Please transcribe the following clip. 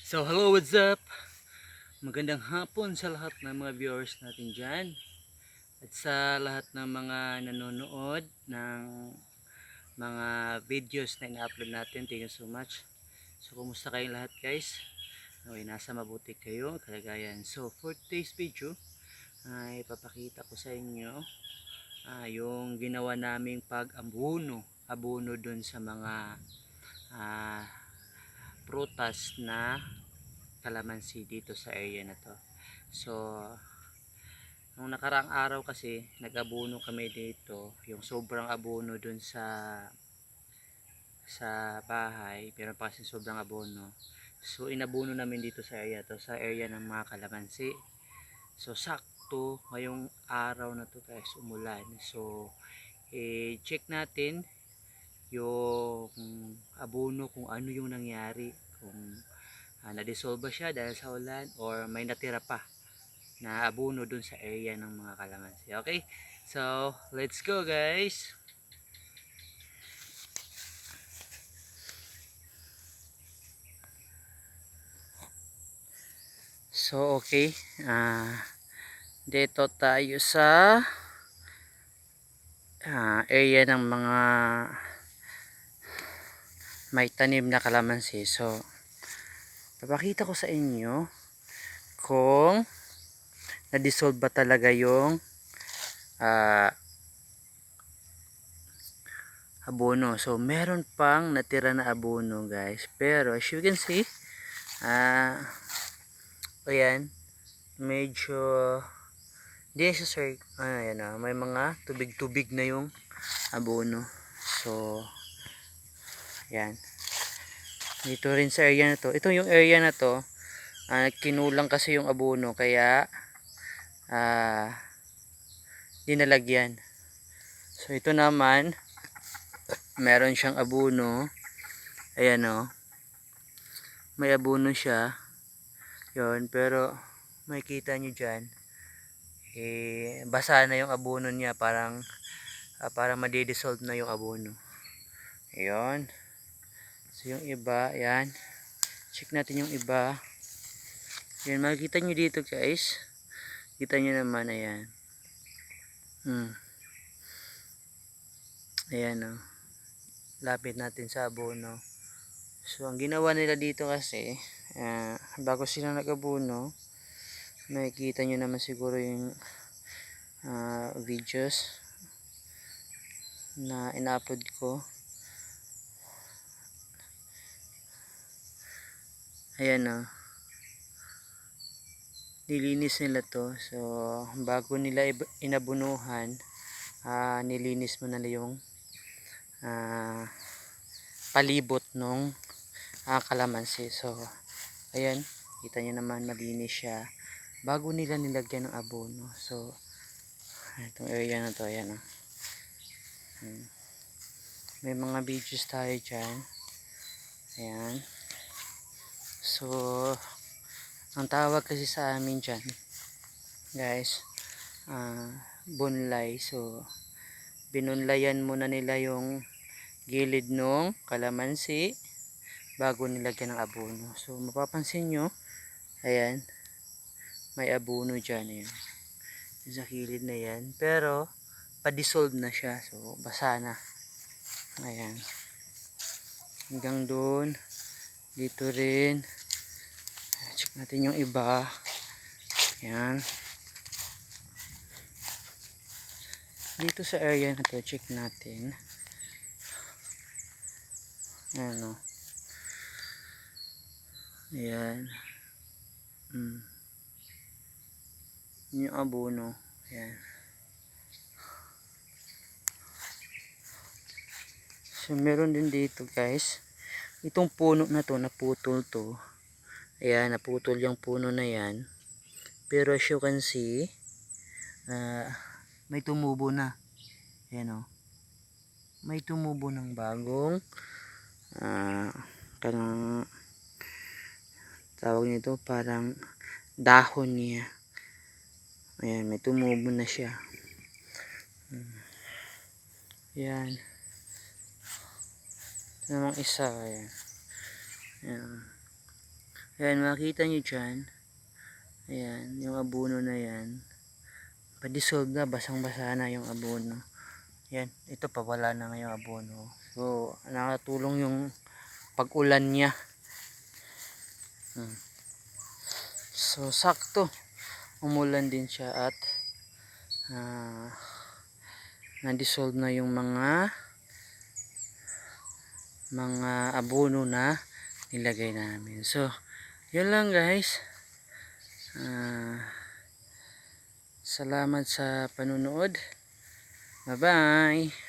So hello, what's up? Magandang hapon sa lahat ng mga viewers natin dyan at sa lahat ng mga nanonood ng mga videos na ina-upload natin. Thank you so much. So kumusta kayong lahat, guys? Okay, nasa mabuti kayo kalagayan. So for today's video ay ipapakita ko sa inyo yung ginawa naming abono dun sa mga ah, prutas na kalamansi dito sa area na to. So nung nakaraang araw kasi nag-abono kami dito, yung sobrang abono dun sa bahay, pero pa kasi sobrang abono. So inabono namin dito sa area to, sa area ng mga kalamansi. So sakto ngayong araw na to guys, umulan. So check natin yung abono kung ano yung nangyari, kung na-dissolve ba siya dahil sa ulan or may natira pa na abono dun sa area ng mga kalamansi. Okay, so let's go guys. So okay, dito tayo sa area ng mga may tanim na kalamansi. So papakita ko sa inyo kung na-dissolve ba talaga yung ah, abono. So meron pang natira na abono guys, pero as you can see, ayan, medyo di siya sir, ayan, may mga tubig-tubig na yung abono. So ayan, dito rin sa area na to, ito yung area na to, kinulang kasi yung abono kaya dinalagyan. So ito naman meron siyang abono, ayan may abono siya yon, pero makikita nyo dyan basa na yung abono niya, parang madidissolve na yung abono. Ayun. So yung iba, ayan, check natin yung iba. Ayan, makikita nyo dito guys, kita nyo naman, ayan. Ayan lapit natin sa abono. So ang ginawa nila dito kasi, bago sila nag-abono, makikita nyo naman siguro yung videos na ina-upload ko. Ayan nilinis nila to. So bago nila inabunuhan, nilinis mo na yung palibot nung kalamansi. So ayan, kita nyo naman malinis siya bago nila nilagyan ng abono. So itong area na to, ayan may mga videos tayo dyan, ayan. So ang tawag kasi sa amin dyan guys, bunlay. So binunlayan muna nila yung gilid nung kalamansi bago nilagyan ng abono. So mapapansin nyo, ayan, may abono dyan, ayan, sa gilid na yan, pero pa-dissolve na siya, so basa na, ayan, hanggang doon. Dito rin, check natin yung iba, ayan. Dito sa area na to, check natin, ayan ayan, yung abono, ayan. So meron din dito guys, itong puno na to, naputol to, ayan, naputol yung puno na yan, pero as you can see, may tumubo na, ayan may tumubo ng bagong kanang tawag nito, parang dahon niya, ayan, may tumubo na siya. Ayan, ito namang isa, ayan, ayan. Ayan, makita nyo dyan. Ayan, yung abono na yan. Pa-dissolve na, basang-basa na yung abono. Ayan, ito pa wala na ngayong abono. So, nakatulong yung pag-ulan niya. So, sakto. Umulan din siya at na-dissolve na yung mga abono na nilagay namin. So, yun lang guys. Salamat sa panunood. Bye bye.